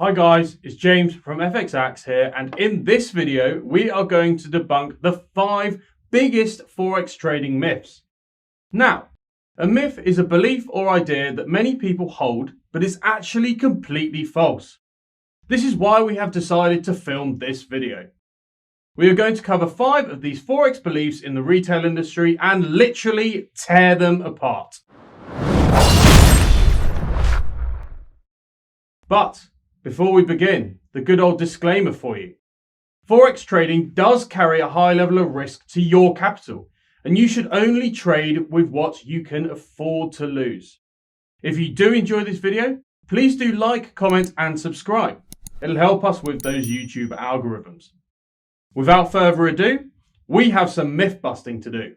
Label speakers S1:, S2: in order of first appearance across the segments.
S1: Hi guys, it's James from FX Axe here, and in this video we are going to debunk the 5 biggest Forex trading myths. Now, a myth is a belief or idea that many people hold, but is actually completely false. This is why we have decided to film this video. We are going to cover 5 of these Forex beliefs in the retail industry and literally tear them apart. But before we begin, the good old disclaimer for you. Forex trading does carry a high level of risk to your capital, and you should only trade with what you can afford to lose. If you do enjoy this video, please do like, comment and subscribe. It'll help us with those YouTube algorithms. Without further ado, we have some myth busting to do.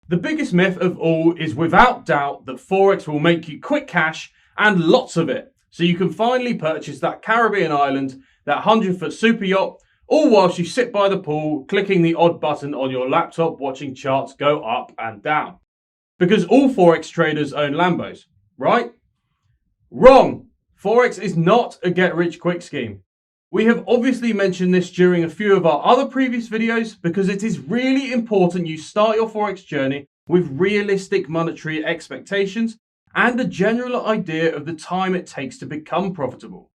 S1: The biggest myth of all is without doubt that Forex will make you quick cash and lots of it, so you can finally purchase that Caribbean island, that 100-foot super yacht, all whilst you sit by the pool, clicking the odd button on your laptop, watching charts go up and down. Because all Forex traders own Lambos, right? Wrong! Forex is not a get-rich-quick scheme. We have obviously mentioned this during a few of our other previous videos because it is really important you start your Forex journey with realistic monetary expectations and a general idea of the time it takes to become profitable.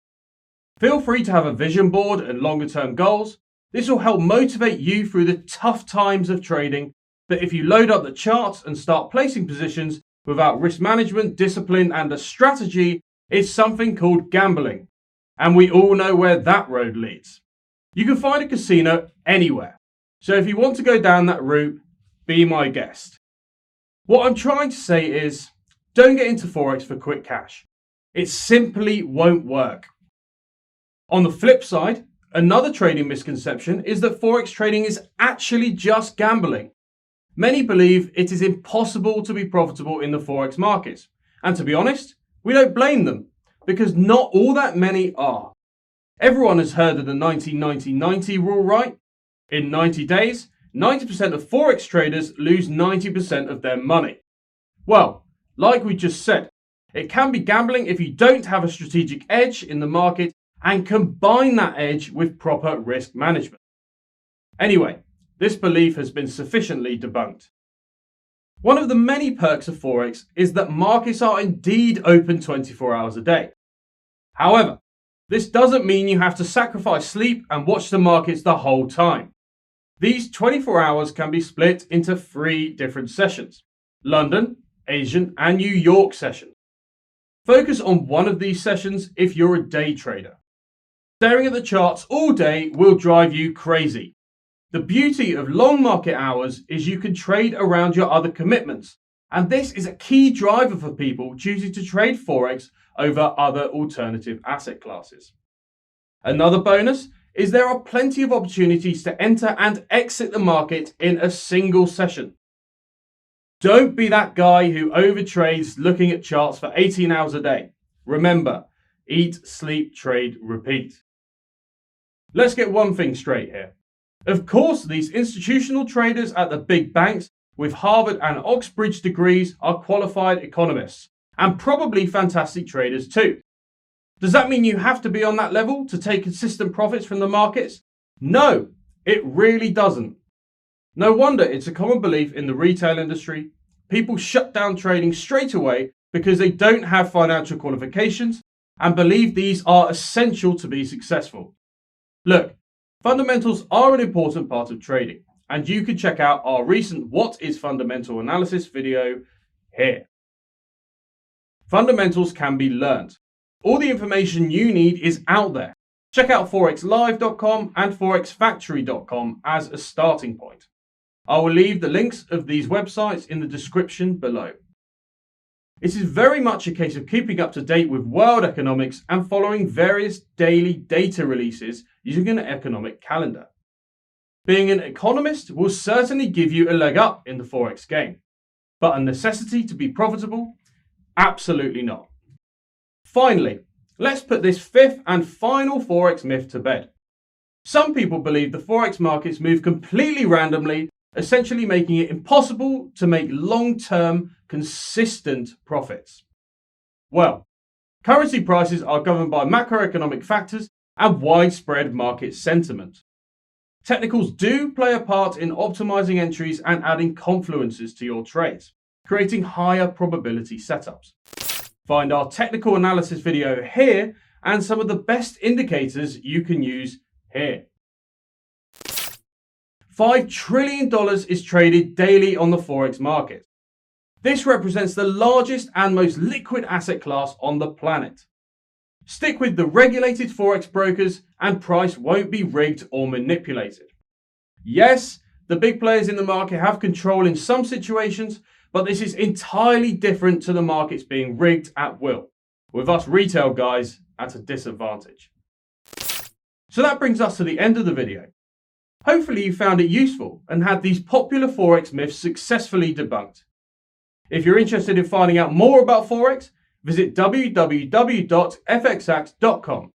S1: Feel free to have a vision board and longer term goals. This will help motivate you through the tough times of trading, but if you load up the charts and start placing positions without risk management, discipline and a strategy, it's something called gambling. And we all know where that road leads. You can find a casino anywhere. So if you want to go down that route, be my guest. What I'm trying to say is, don't get into Forex for quick cash. It simply won't work. On the flip side, another trading misconception is that Forex trading is actually just gambling. Many believe it is impossible to be profitable in the Forex markets. And to be honest, we don't blame them, because not all that many are. Everyone has heard of the 90-90-90 rule, right? In 90 days, 90% of Forex traders lose 90% of their money. Well, like we just said, it can be gambling if you don't have a strategic edge in the market and combine that edge with proper risk management. Anyway, this belief has been sufficiently debunked. One of the many perks of Forex is that markets are indeed open 24 hours a day. However, this doesn't mean you have to sacrifice sleep and watch the markets the whole time. These 24 hours can be split into 3 different sessions: London, Asian and New York sessions. Focus on one of these sessions if you're a day trader. Staring at the charts all day will drive you crazy. The beauty of long market hours is you can trade around your other commitments, and this is a key driver for people choosing to trade Forex over other alternative asset classes. Another bonus is there are plenty of opportunities to enter and exit the market in a single session. Don't be that guy who overtrades looking at charts for 18 hours a day. Remember, eat, sleep, trade, repeat. Let's get one thing straight here. Of course, these institutional traders at the big banks with Harvard and Oxbridge degrees are qualified economists and probably fantastic traders too. Does that mean you have to be on that level to take consistent profits from the markets? No, it really doesn't. No wonder it's a common belief in the retail industry. People shut down trading straight away because they don't have financial qualifications and believe these are essential to be successful. Look, fundamentals are an important part of trading, and you can check out our recent What is Fundamental Analysis video here. Fundamentals can be learned. All the information you need is out there. Check out forexlive.com and forexfactory.com as a starting point. I will leave the links of these websites in the description below. It is very much a case of keeping up to date with world economics and following various daily data releases using an economic calendar. Being an economist will certainly give you a leg up in the Forex game, but a necessity to be profitable? Absolutely not. Finally, let's put this 5th and final Forex myth to bed. Some people believe the Forex markets move completely randomly, essentially making it impossible to make long-term, consistent profits. Well, Currency prices are governed by macroeconomic factors and widespread market sentiment. Technicals do play a part in optimizing entries and adding confluences to your trades, creating higher probability setups. Find our technical analysis video here and some of the best indicators you can use here. $5 trillion is traded daily on the Forex market. This represents the largest and most liquid asset class on the planet. Stick with the regulated Forex brokers and price won't be rigged or manipulated. Yes, the big players in the market have control in some situations, but this is entirely different to the markets being rigged at will, with us retail guys at a disadvantage. So that brings us to the end of the video. Hopefully you found it useful and had these popular Forex myths successfully debunked. If you're interested in finding out more about Forex, visit www.fxact.com.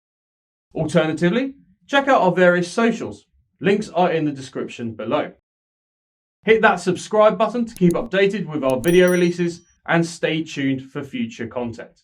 S1: Alternatively, check out our various socials. Links are in the description below. Hit that subscribe button to keep updated with our video releases and stay tuned for future content.